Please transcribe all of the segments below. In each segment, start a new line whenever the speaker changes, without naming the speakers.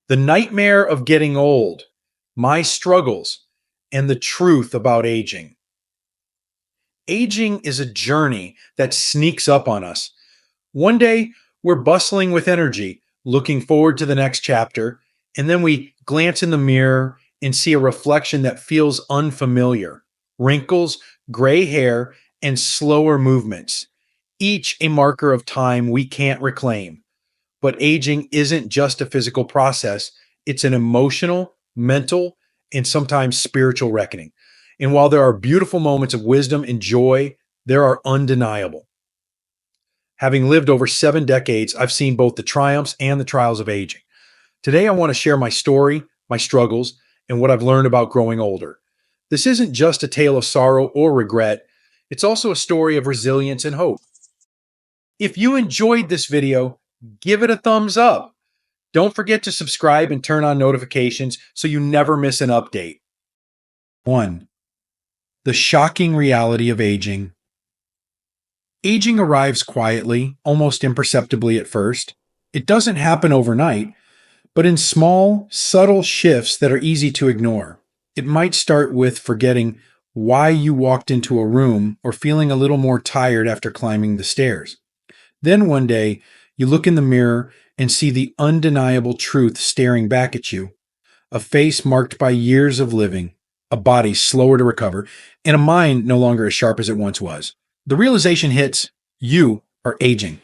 The nightmare of getting old, my struggles, and the truth about aging. Aging is a journey that sneaks up on us. One day, we're bustling with energy, looking forward to the next chapter, and then we glance in the mirror and see a reflection that feels unfamiliar: wrinkles, gray hair, and slower movements, each a marker of time we can't reclaim. But aging isn't just a physical process, it's an emotional, mental, and sometimes spiritual reckoning. And while there are beautiful moments of wisdom and joy, there are undeniable. Having lived over 7 decades, I've seen both the triumphs and the trials of aging. Today, I want to share my story, my struggles, and what I've learned about growing older. This isn't just a tale of sorrow or regret, it's also a story of resilience and hope. If you enjoyed this video, give it a thumbs up. Don't forget to subscribe and turn on notifications so you never miss an update. 1. The shocking reality of aging. Aging arrives quietly, almost imperceptibly at first. It doesn't happen overnight, but in small, subtle shifts that are easy to ignore. It might start with forgetting why you walked into a room or feeling a little more tired after climbing the stairs. Then one day, you look in the mirror and see the undeniable truth staring back at you: a face marked by years of living, a body slower to recover, and a mind no longer as sharp as it once was. The realization hits: you are aging.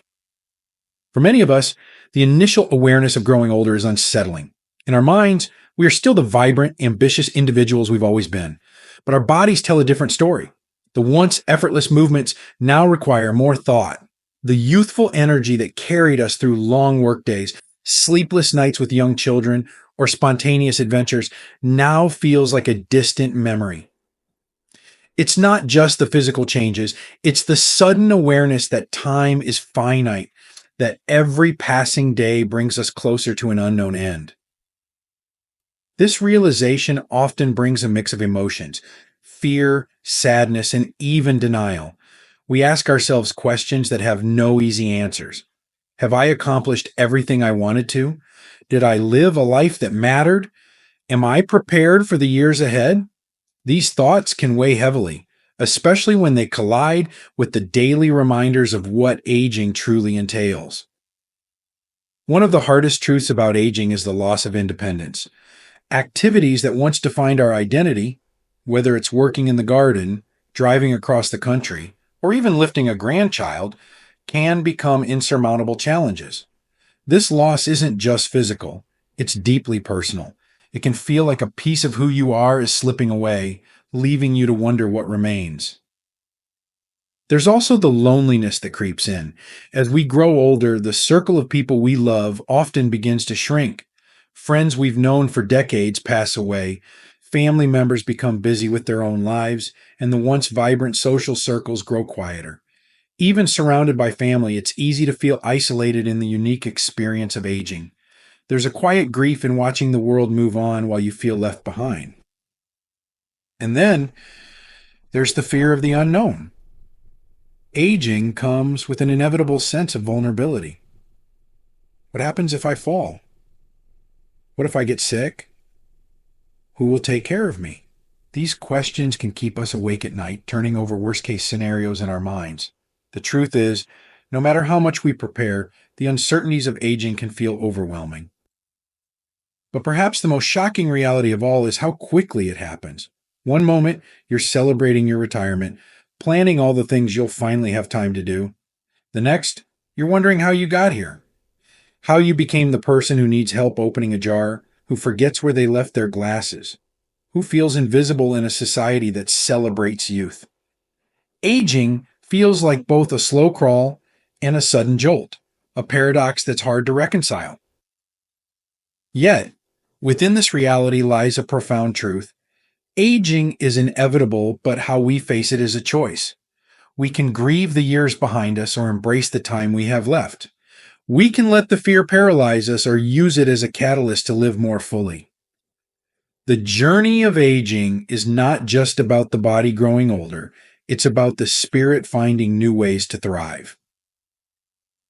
For many of us, the initial awareness of growing older is unsettling. In our minds, we are still the vibrant, ambitious individuals we've always been, but our bodies tell a different story. The once effortless movements now require more thought. The youthful energy that carried us through long workdays, sleepless nights with young children, or spontaneous adventures now feels like a distant memory. It's not just the physical changes, it's the sudden awareness that time is finite, that every passing day brings us closer to an unknown end. This realization often brings a mix of emotions: fear, sadness, and even denial. We ask ourselves questions that have no easy answers. Have I accomplished everything I wanted to? Did I live a life that mattered? Am I prepared for the years ahead? These thoughts can weigh heavily, especially when they collide with the daily reminders of what aging truly entails. One of the hardest truths about aging is the loss of independence. Activities that once defined our identity, whether it's working in the garden, driving across the country, or even lifting a grandchild, can become insurmountable challenges. This loss isn't just physical, it's deeply personal. It can feel like a piece of who you are is slipping away, leaving you to wonder what remains. There's also the loneliness that creeps in. As we grow older, the circle of people we love often begins to shrink. Friends we've known for decades pass away, family members become busy with their own lives, and the once vibrant social circles grow quieter. Even surrounded by family, it's easy to feel isolated in the unique experience of aging. There's a quiet grief in watching the world move on while you feel left behind. And then there's the fear of the unknown. Aging comes with an inevitable sense of vulnerability. What happens if I fall? What if I get sick? Who will take care of me? These questions can keep us awake at night, turning over worst-case scenarios in our minds. The truth is, no matter how much we prepare, the uncertainties of aging can feel overwhelming. But perhaps the most shocking reality of all is how quickly it happens. One moment, you're celebrating your retirement, planning all the things you'll finally have time to do. The next, you're wondering how you got here. How you became the person who needs help opening a jar, who forgets where they left their glasses, who feels invisible in a society that celebrates youth. Aging feels like both a slow crawl and a sudden jolt, a paradox that's hard to reconcile. Yet, within this reality lies a profound truth. Aging is inevitable, but how we face it is a choice. We can grieve the years behind us or embrace the time we have left. We can let the fear paralyze us or use it as a catalyst to live more fully. The journey of aging is not just about the body growing older, it's about the spirit finding new ways to thrive.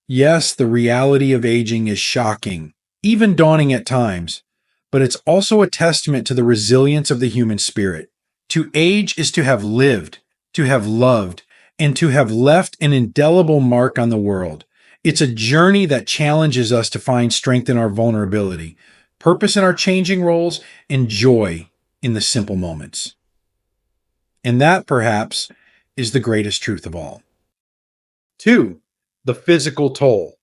Yes, the reality of aging is shocking, even daunting at times, but it's also a testament to the resilience of the human spirit. To age is to have lived, to have loved, and to have left an indelible mark on the world. It's a journey that challenges us to find strength in our vulnerability, purpose in our changing roles, and joy in the simple moments. And that, perhaps, is the greatest truth of all. Two, the physical toll.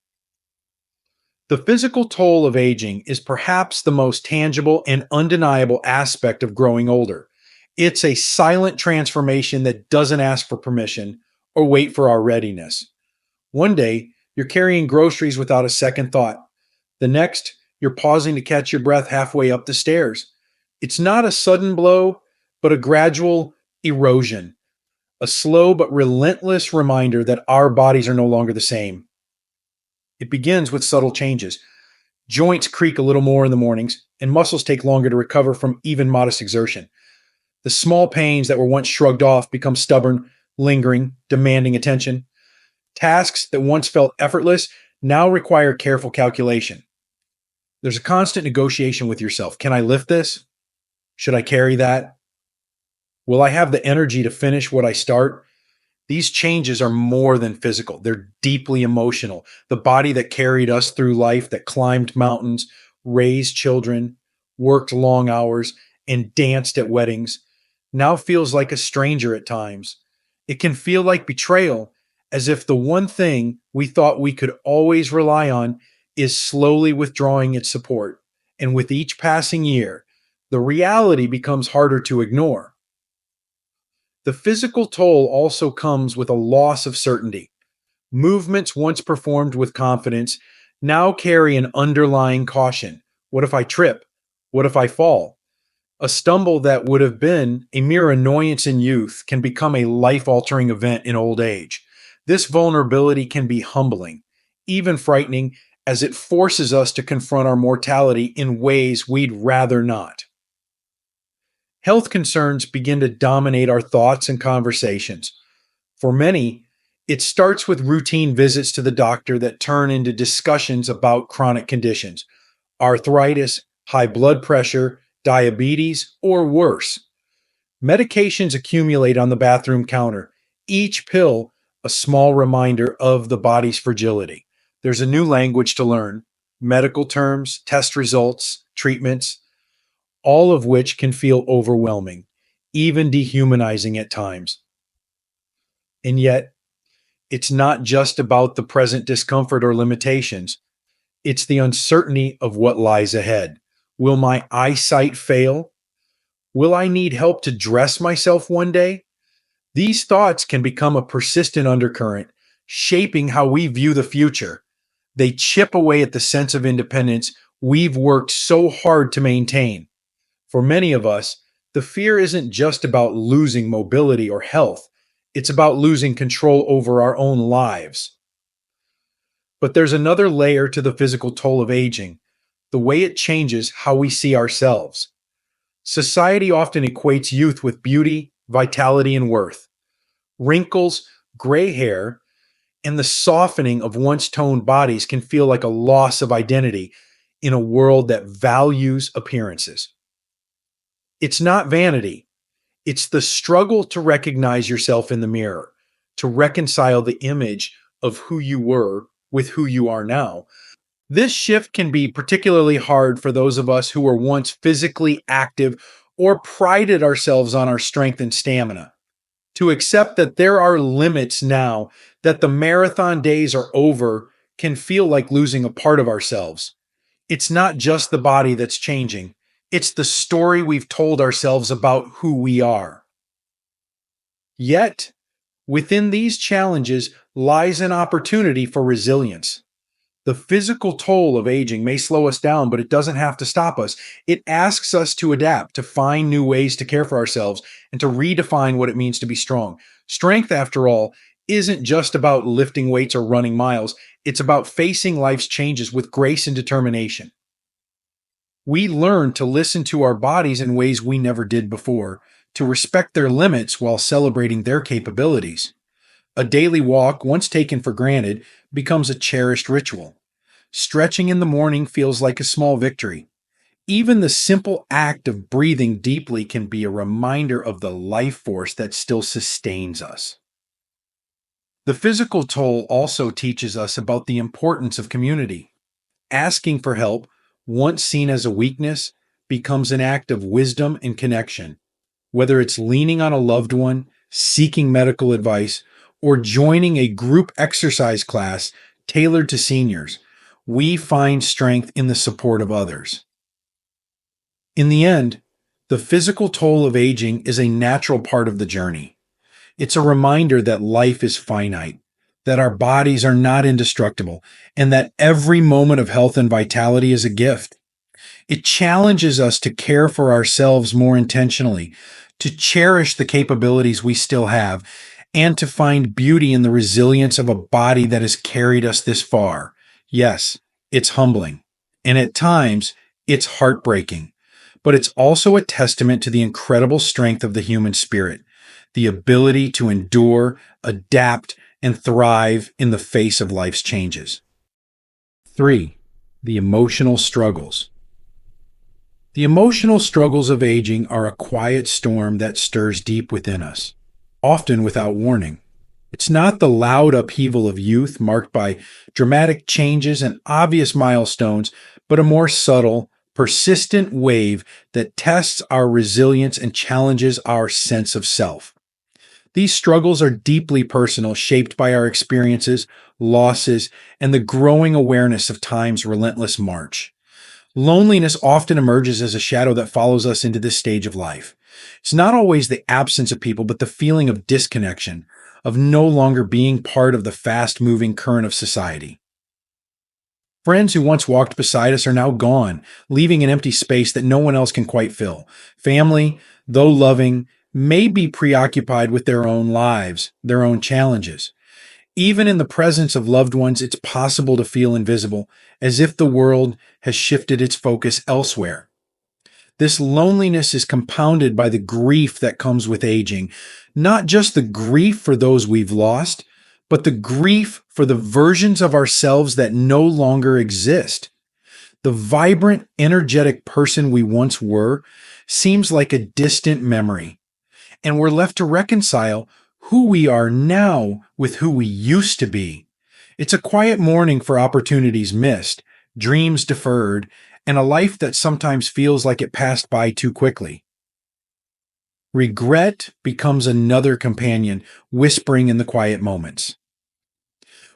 The physical toll of aging is perhaps the most tangible and undeniable aspect of growing older. It's a silent transformation that doesn't ask for permission or wait for our readiness. One day, you're carrying groceries without a second thought. The next, you're pausing to catch your breath halfway up the stairs. It's not a sudden blow, but a gradual erosion, a slow but relentless reminder that our bodies are no longer the same. It begins with subtle changes. Joints creak a little more in the mornings, and muscles take longer to recover from even modest exertion. The small pains that were once shrugged off become stubborn, lingering, demanding attention. Tasks that once felt effortless now require careful calculation. There's a constant negotiation with yourself. Can I lift this? Should I carry that? Will I have the energy to finish what I start? These changes are more than physical. They're deeply emotional. The body that carried us through life, that climbed mountains, raised children, worked long hours, and danced at weddings, now feels like a stranger at times. It can feel like betrayal, as if the one thing we thought we could always rely on is slowly withdrawing its support. And with each passing year, the reality becomes harder to ignore. The physical toll also comes with a loss of certainty. Movements once performed with confidence now carry an underlying caution. What if I trip? What if I fall? A stumble that would have been a mere annoyance in youth can become a life altering event in old age. This vulnerability can be humbling, even frightening, as it forces us to confront our mortality in ways we'd rather not. Health concerns begin to dominate our thoughts and conversations. For many, it starts with routine visits to the doctor that turn into discussions about chronic conditions, arthritis, high blood pressure, diabetes, or worse. Medications accumulate on the bathroom counter, each pill a small reminder of the body's fragility. There's a new language to learn, medical terms, test results, treatments, all of which can feel overwhelming, even dehumanizing at times. And yet, it's not just about the present discomfort or limitations, it's the uncertainty of what lies ahead. Will my eyesight fail? Will I need help to dress myself one day? These thoughts can become a persistent undercurrent, shaping how we view the future. They chip away at the sense of independence we've worked so hard to maintain. For many of us, the fear isn't just about losing mobility or health, it's about losing control over our own lives. But there's another layer to the physical toll of aging, the way it changes how we see ourselves. Society often equates youth with beauty, vitality, and worth. Wrinkles, gray hair, and the softening of once toned bodies can feel like a loss of identity in a world that values appearances. It's not vanity, it's the struggle to recognize yourself in the mirror, to reconcile the image of who you were with who you are now. This shift can be particularly hard for those of us who were once physically active or prided ourselves on our strength and stamina. To accept that there are limits now, that the marathon days are over, can feel like losing a part of ourselves. It's not just the body that's changing, it's the story we've told ourselves about who we are. Yet, within these challenges lies an opportunity for resilience. The physical toll of aging may slow us down, but it doesn't have to stop us. It asks us to adapt, to find new ways to care for ourselves, and to redefine what it means to be strong. Strength, after all, isn't just about lifting weights or running miles. It's about facing life's changes with grace and determination. We learn to listen to our bodies in ways we never did before, to respect their limits while celebrating their capabilities. A daily walk, once taken for granted, becomes a cherished ritual. Stretching in the morning feels like a small victory. Even the simple act of breathing deeply can be a reminder of the life force that still sustains us. The physical toll also teaches us about the importance of community. Asking for help, once seen as a weakness, becomes an act of wisdom and connection. Whether it's leaning on a loved one, seeking medical advice, or joining a group exercise class tailored to seniors, we find strength in the support of others. In the end, the physical toll of aging is a natural part of the journey. It's a reminder that life is finite, that our bodies are not indestructible, and that every moment of health and vitality is a gift. It challenges us to care for ourselves more intentionally, to cherish the capabilities we still have, and to find beauty in the resilience of a body that has carried us this far. Yes, it's humbling. And at times, it's heartbreaking. But it's also a testament to the incredible strength of the human spirit, the ability to endure, adapt, and thrive in the face of life's changes. 3. The emotional struggles. The emotional struggles of aging are a quiet storm that stirs deep within us, often without warning. It's not the loud upheaval of youth marked by dramatic changes and obvious milestones, but a more subtle, persistent wave that tests our resilience and challenges our sense of self. These struggles are deeply personal, shaped by our experiences, losses, and the growing awareness of time's relentless march. Loneliness often emerges as a shadow that follows us into this stage of life. It's not always the absence of people, but the feeling of disconnection, of no longer being part of the fast moving current of society. Friends who once walked beside us are now gone, leaving an empty space that no one else can quite fill. Family, though loving, may be preoccupied with their own lives, their own challenges. Even in the presence of loved ones, it's possible to feel invisible, as if the world has shifted its focus elsewhere. This loneliness is compounded by the grief that comes with aging, not just the grief for those we've lost, but the grief for the versions of ourselves that no longer exist. The vibrant, energetic person we once were seems like a distant memory, and we're left to reconcile who we are now with who we used to be. It's a quiet mourning for opportunities missed, dreams deferred, and a life that sometimes feels like it passed by too quickly. Regret becomes another companion, whispering in the quiet moments.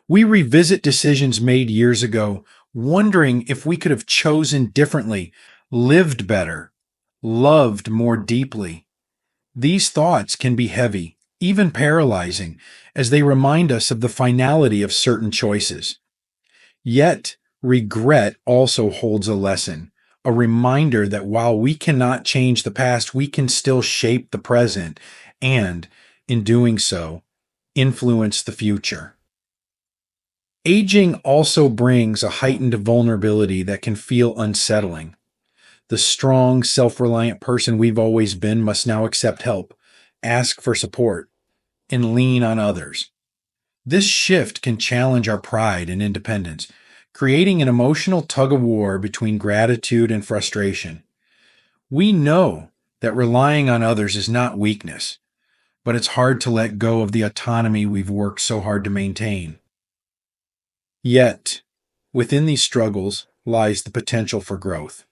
We revisit decisions made years ago, wondering if we could have chosen differently, lived better, loved more deeply. These thoughts can be heavy, even paralyzing, as they remind us of the finality of certain choices. Yet, regret also holds a lesson, a reminder that while we cannot change the past, we can still shape the present and, in doing so, influence the future. Aging also brings a heightened vulnerability that can feel unsettling. The strong, self reliant person we've always been must now accept help, ask for support, and lean on others. This shift can challenge our pride and independence, creating an emotional tug of war between gratitude and frustration. We know that relying on others is not weakness, but it's hard to let go of the autonomy we've worked so hard to maintain. Yet, within these struggles lies the potential for growth.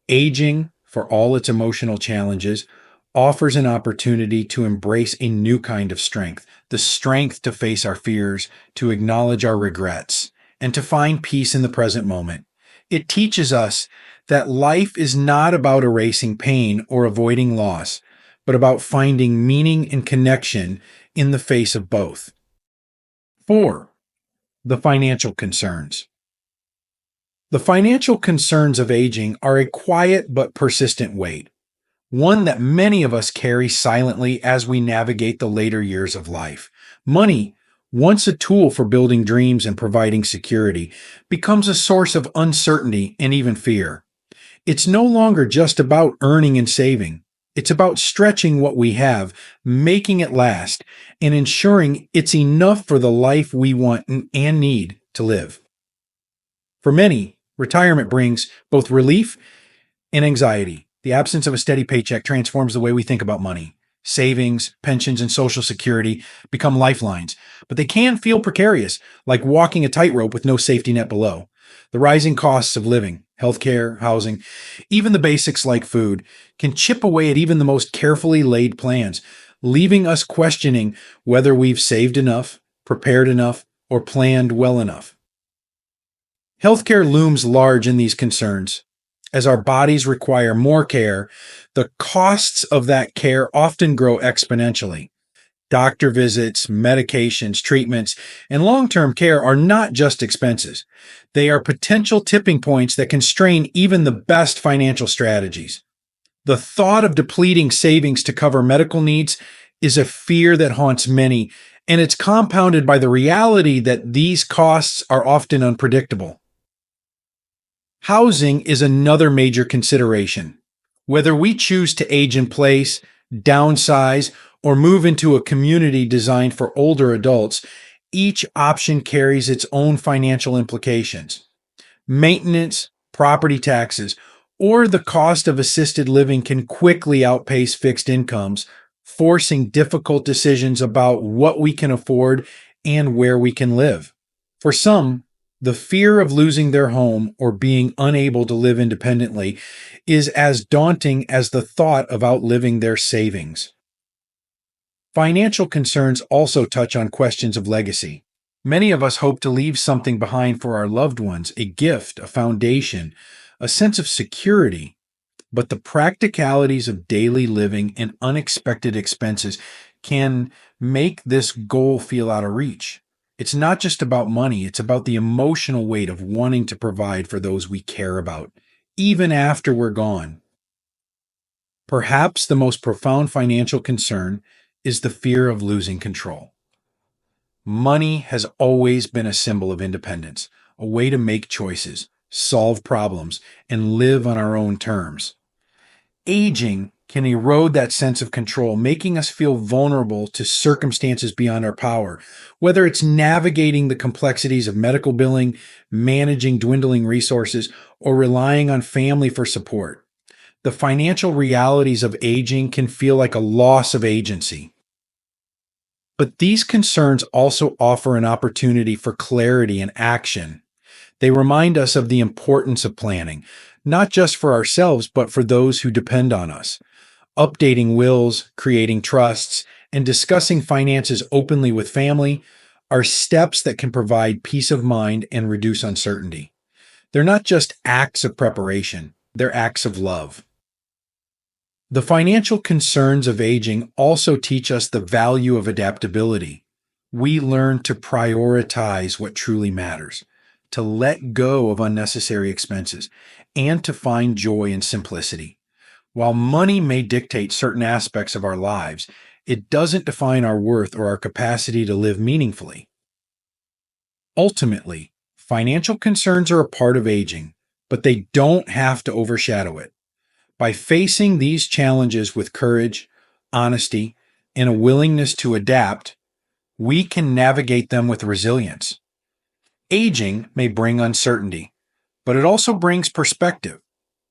Aging, for all its emotional challenges, offers an opportunity to embrace a new kind of strength, the strength to face our fears, to acknowledge our regrets, and to find peace in the present moment. It teaches us that life is not about erasing pain or avoiding loss, but about finding meaning and connection in the face of both. 4. The financial concerns. The financial concerns of aging are a quiet but persistent weight, one that many of us carry silently as we navigate the later years of life. Money, once a tool for building dreams and providing security, becomes a source of uncertainty and even fear. It's no longer just about earning and saving. It's about stretching what we have, making it last, and ensuring it's enough for the life we want and need to live. For many, retirement brings both relief and anxiety. The absence of a steady paycheck transforms the way we think about money. Savings, pensions, and Social Security become lifelines, but they can feel precarious, like walking a tightrope with no safety net below. The rising costs of living, healthcare, housing, even the basics like food, can chip away at even the most carefully laid plans, leaving us questioning whether we've saved enough, prepared enough, or planned well enough. Healthcare looms large in these concerns. As our bodies require more care, the costs of that care often grow exponentially. Doctor visits, medications, treatments, and long term care are not just expenses. They are potential tipping points that constrain even the best financial strategies. The thought of depleting savings to cover medical needs is a fear that haunts many, and it's compounded by the reality that these costs are often unpredictable. Housing is another major consideration. Whether we choose to age in place, downsize, or move into a community designed for older adults, each option carries its own financial implications. Maintenance, property taxes, or the cost of assisted living can quickly outpace fixed incomes, forcing difficult decisions about what we can afford and where we can live. For some, the fear of losing their home or being unable to live independently is as daunting as the thought of outliving their savings. Financial concerns also touch on questions of legacy. Many of us hope to leave something behind for our loved ones, a gift, a foundation, a sense of security. But the practicalities of daily living and unexpected expenses can make this goal feel out of reach. It's not just about money, it's about the emotional weight of wanting to provide for those we care about, even after we're gone. Perhaps the most profound financial concern is the fear of losing control. Money has always been a symbol of independence, a way to make choices, solve problems, and live on our own terms. Aging can erode that sense of control, making us feel vulnerable to circumstances beyond our power, whether it's navigating the complexities of medical billing, managing dwindling resources, or relying on family for support. The financial realities of aging can feel like a loss of agency. But these concerns also offer an opportunity for clarity and action. They remind us of the importance of planning, not just for ourselves, but for those who depend on us. Updating wills, creating trusts, and discussing finances openly with family are steps that can provide peace of mind and reduce uncertainty. They're not just acts of preparation, they're acts of love. The financial concerns of aging also teach us the value of adaptability. We learn to prioritize what truly matters, to let go of unnecessary expenses, and to find joy in simplicity. While money may dictate certain aspects of our lives, it doesn't define our worth or our capacity to live meaningfully. Ultimately, financial concerns are a part of aging, but they don't have to overshadow it. By facing these challenges with courage, honesty, and a willingness to adapt, we can navigate them with resilience. Aging may bring uncertainty, but it also brings perspective.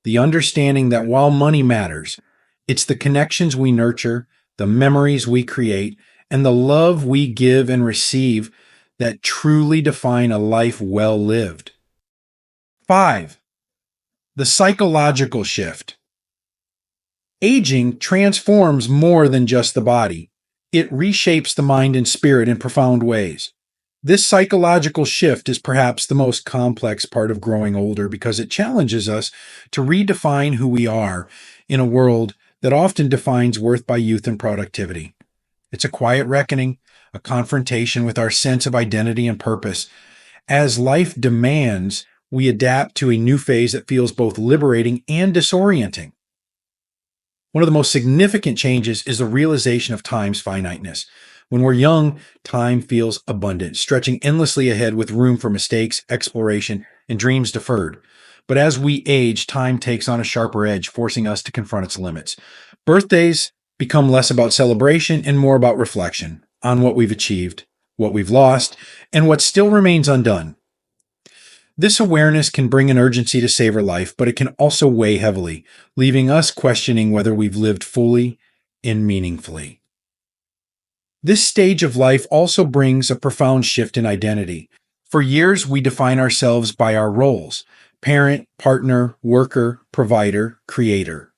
The understanding that while money matters, it's the connections we nurture, the memories we create, and the love we give and receive that truly define a life well lived. 5. The psychological shift. Aging transforms more than just the body. It reshapes the mind and spirit in profound ways. This psychological shift is perhaps the most complex part of growing older because it challenges us to redefine who we are in a world that often defines worth by youth and productivity. It's a quiet reckoning, a confrontation with our sense of identity and purpose. As life demands, we adapt to a new phase that feels both liberating and disorienting. One of the most significant changes is the realization of time's finiteness. When we're young, time feels abundant, stretching endlessly ahead with room for mistakes, exploration, and dreams deferred. But as we age, time takes on a sharper edge, forcing us to confront its limits. Birthdays become less about celebration and more about reflection on what we've achieved, what we've lost, and what still remains undone. This awareness can bring an urgency to savor life, but it can also weigh heavily, leaving us questioning whether we've lived fully and meaningfully. This stage of life also brings a profound shift in identity. For years, we define ourselves by our roles: parent, partner, worker, provider, creator.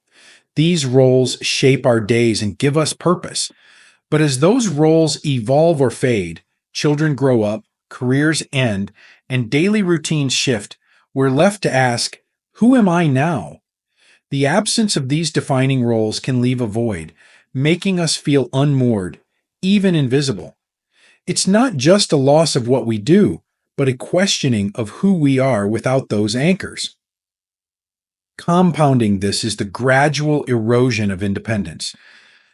These roles shape our days and give us purpose. But as those roles evolve or fade, children grow up, careers end, and daily routines shift, we're left to ask, who am I now? The absence of these defining roles can leave a void, making us feel unmoored, even invisible. It's not just a loss of what we do, but a questioning of who we are without those anchors. Compounding this is the gradual erosion of independence.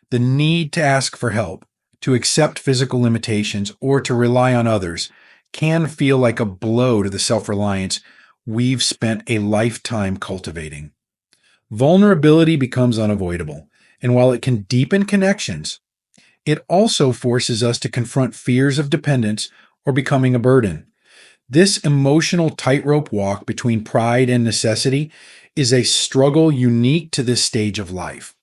The need to ask for help, to accept physical limitations, or to rely on others can feel like a blow to the self-reliance we've spent a lifetime cultivating. Vulnerability becomes unavoidable, and while it can deepen connections, it also forces us to confront fears of dependence or becoming a burden. This emotional tightrope walk between pride and necessity is a struggle unique to this stage of life.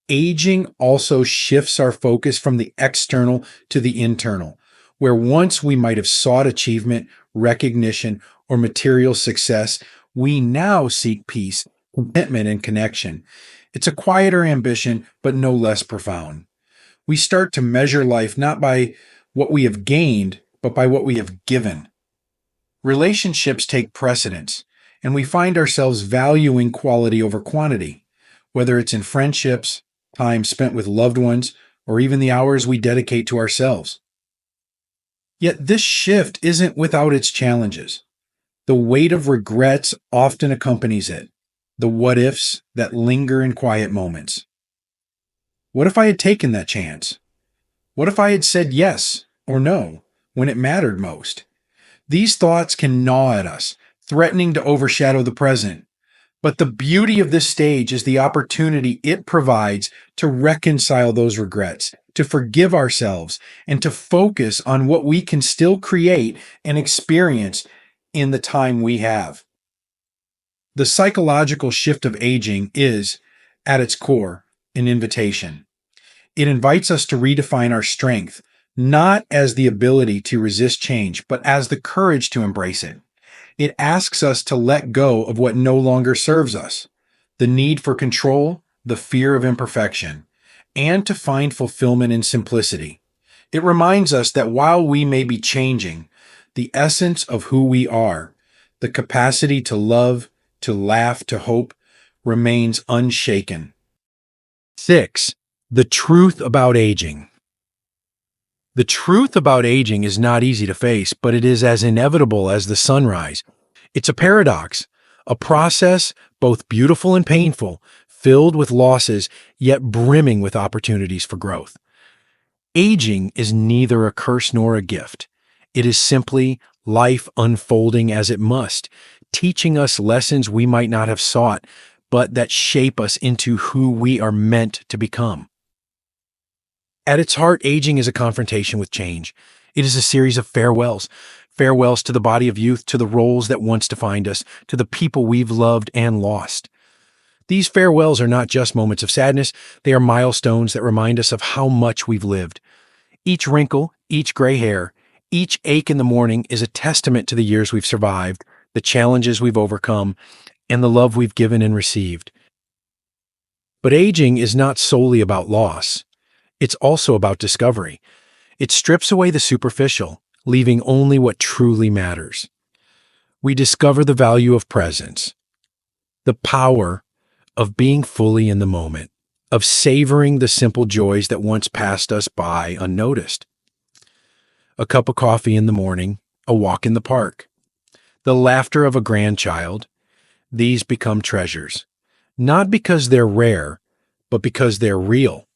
Aging also shifts our focus from the external to the internal, where once we might have sought achievement, recognition, or material success, we now seek peace, contentment, and connection. It's a quieter ambition, but no less profound. We start to measure life not by what we have gained, but by what we have given. Relationships take precedence, and we find ourselves valuing quality over quantity, whether it's in friendships, time spent with loved ones, or even the hours we dedicate to ourselves. Yet this shift isn't without its challenges. The weight of regrets often accompanies it, the what ifs that linger in quiet moments. What if I had taken that chance? What if I had said yes or no when it mattered most? These thoughts can gnaw at us, threatening to overshadow the present. But the beauty of this stage is the opportunity it provides to reconcile those regrets, to forgive ourselves, and to focus on what we can still create and experience in the time we have. The psychological shift of aging is, at its core, an invitation. It invites us to redefine our strength, not as the ability to resist change, but as the courage to embrace it. It asks us to let go of what no longer serves us, the need for control, the fear of imperfection, and to find fulfillment in simplicity. It reminds us that while we may be changing, the essence of who we are, the capacity to love, to laugh, to hope, remains unshaken. 6. The truth about aging. The truth about aging is not easy to face, but it is as inevitable as the sunrise. It's a paradox, a process both beautiful and painful, filled with losses, yet brimming with opportunities for growth. Aging is neither a curse nor a gift. It is simply life unfolding as it must, teaching us lessons we might not have sought, but that shape us into who we are meant to become. At its heart, aging is a confrontation with change. It is a series of farewells. Farewells to the body of youth, to the roles that once defined us, to the people we've loved and lost. These farewells are not just moments of sadness, they are milestones that remind us of how much we've lived. Each wrinkle, each gray hair, each ache in the morning is a testament to the years we've survived, the challenges we've overcome, and the love we've given and received. But aging is not solely about loss. It's also about discovery. It strips away the superficial, leaving only what truly matters. We discover the value of presence, the power of being fully in the moment, of savoring the simple joys that once passed us by unnoticed. A cup of coffee in the morning, a walk in the park, the laughter of a grandchild, these become treasures, not because they're rare, but because they're real.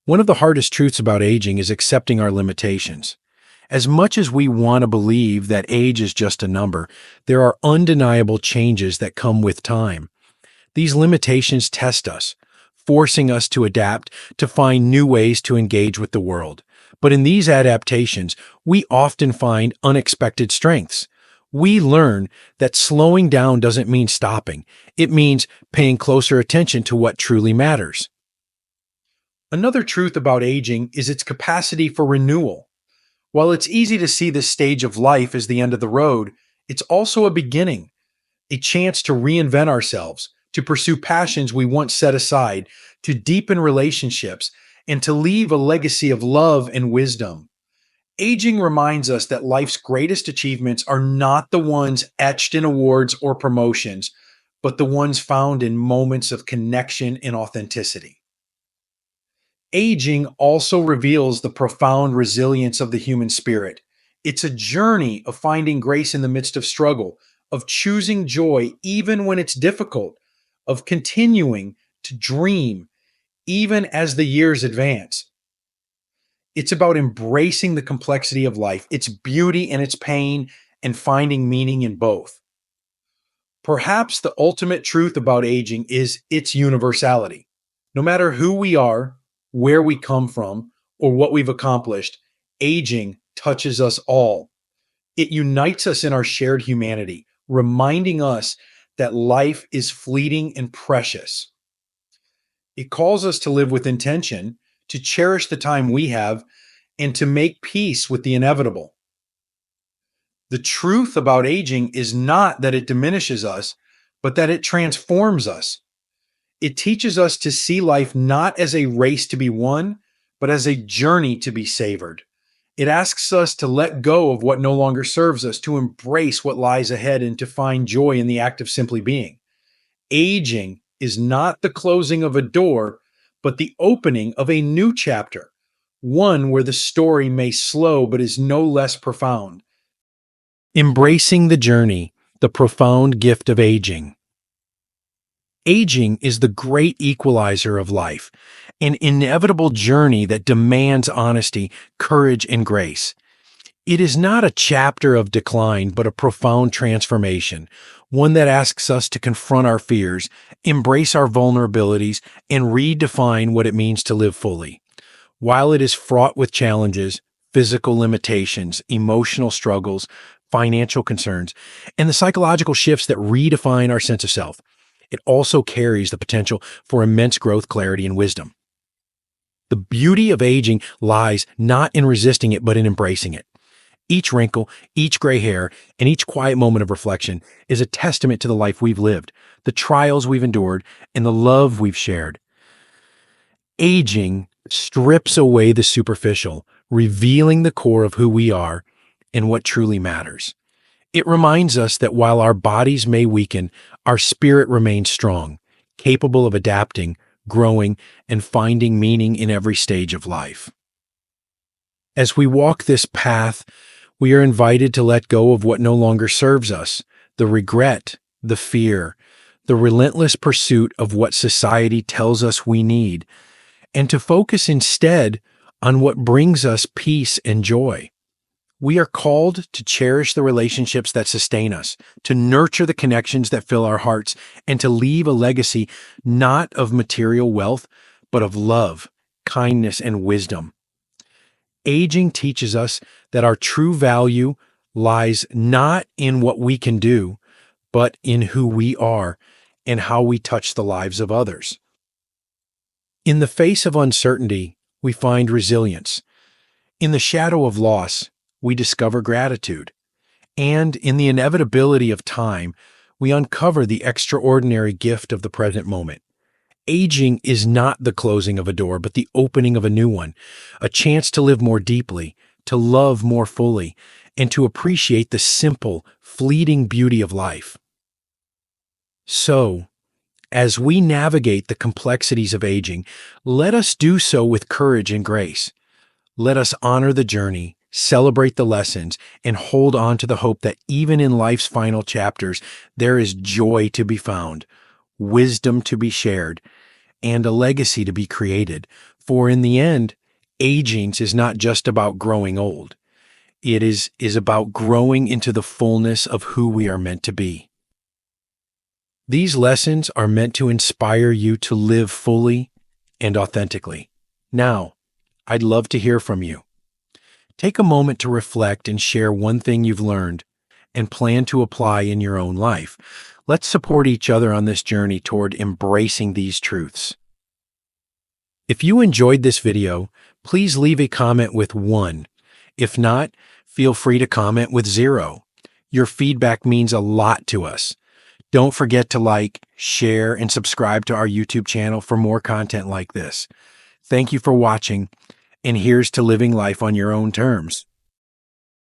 One of the hardest truths about aging is accepting our limitations. As much as we want to believe that age is just a number, there are undeniable changes that come with time. These limitations test us, forcing us to adapt, to find new ways to engage with the world. But in these adaptations, we often find unexpected strengths. We learn that slowing down doesn't mean stopping. It means paying closer attention to what truly matters. Another truth about aging is its capacity for renewal. While it's easy to see this stage of life as the end of the road, it's also a beginning, a chance to reinvent ourselves, to pursue passions we once set aside, to deepen relationships, and to leave a legacy of love and wisdom. Aging reminds us that life's greatest achievements are not the ones etched in awards or promotions, but the ones found in moments of connection and authenticity. Aging also reveals the profound resilience of the human spirit. It's a journey of finding grace in the midst of struggle, of choosing joy even when it's difficult, of continuing to dream even as the years advance. It's about embracing the complexity of life, its beauty and its pain, and finding meaning in both. Perhaps the ultimate truth about aging is its universality. No matter who we are, where we come from, or what we've accomplished, aging touches us all. It unites us in our shared humanity, reminding us that life is fleeting and precious. It calls us to live with intention, to cherish the time we have, and to make peace with the inevitable. The truth about aging is not that it diminishes us, but that it transforms us. It teaches us to see life not as a race to be won, but as a journey to be savored. It asks us to let go of what no longer serves us, to embrace what lies ahead, and to find joy in the act of simply being. Aging is not the closing of a door, but the opening of a new chapter, one where the story may slow but is no less profound. Embracing the journey, the profound gift of aging. Aging is the great equalizer of life, an inevitable journey that demands honesty, courage, and grace. It is not a chapter of decline, but a profound transformation, one that asks us to confront our fears, embrace our vulnerabilities, and redefine what it means to live fully. While it is fraught with challenges, physical limitations, emotional struggles, financial concerns, and the psychological shifts that redefine our sense of self, it also carries the potential for immense growth, clarity, and wisdom. The beauty of aging lies not in resisting it, but in embracing it. Each wrinkle, each gray hair, and each quiet moment of reflection is a testament to the life we've lived, the trials we've endured, and the love we've shared. Aging strips away the superficial, revealing the core of who we are and what truly matters. It reminds us that while our bodies may weaken, our spirit remains strong, capable of adapting, growing, and finding meaning in every stage of life. As we walk this path, we are invited to let go of what no longer serves us, the regret, the fear, the relentless pursuit of what society tells us we need, and to focus instead on what brings us peace and joy. We are called to cherish the relationships that sustain us, to nurture the connections that fill our hearts, and to leave a legacy not of material wealth, but of love, kindness, and wisdom. Aging teaches us that our true value lies not in what we can do, but in who we are and how we touch the lives of others. In the face of uncertainty, we find resilience. In the shadow of loss, we discover gratitude. And in the inevitability of time, we uncover the extraordinary gift of the present moment. Aging is not the closing of a door, but the opening of a new one, a chance to live more deeply, to love more fully, and to appreciate the simple, fleeting beauty of life. So, as we navigate the complexities of aging, let us do so with courage and grace. Let us honor the journey, celebrate the lessons, and hold on to the hope that even in life's final chapters, there is joy to be found, wisdom to be shared, and a legacy to be created. For in the end, aging is not just about growing old. It is about growing into the fullness of who we are meant to be. These lessons are meant to inspire you to live fully and authentically. Now, I'd love to hear from you. Take a moment to reflect and share one thing you've learned, and plan to apply in your own life. Let's support each other on this journey toward embracing these truths. If you enjoyed this video, please leave a comment with 1. If not, feel free to comment with 0. Your feedback means a lot to us. Don't forget to like, share, and subscribe to our YouTube channel for more content like this. Thank you for watching, and here's to living life on your own terms.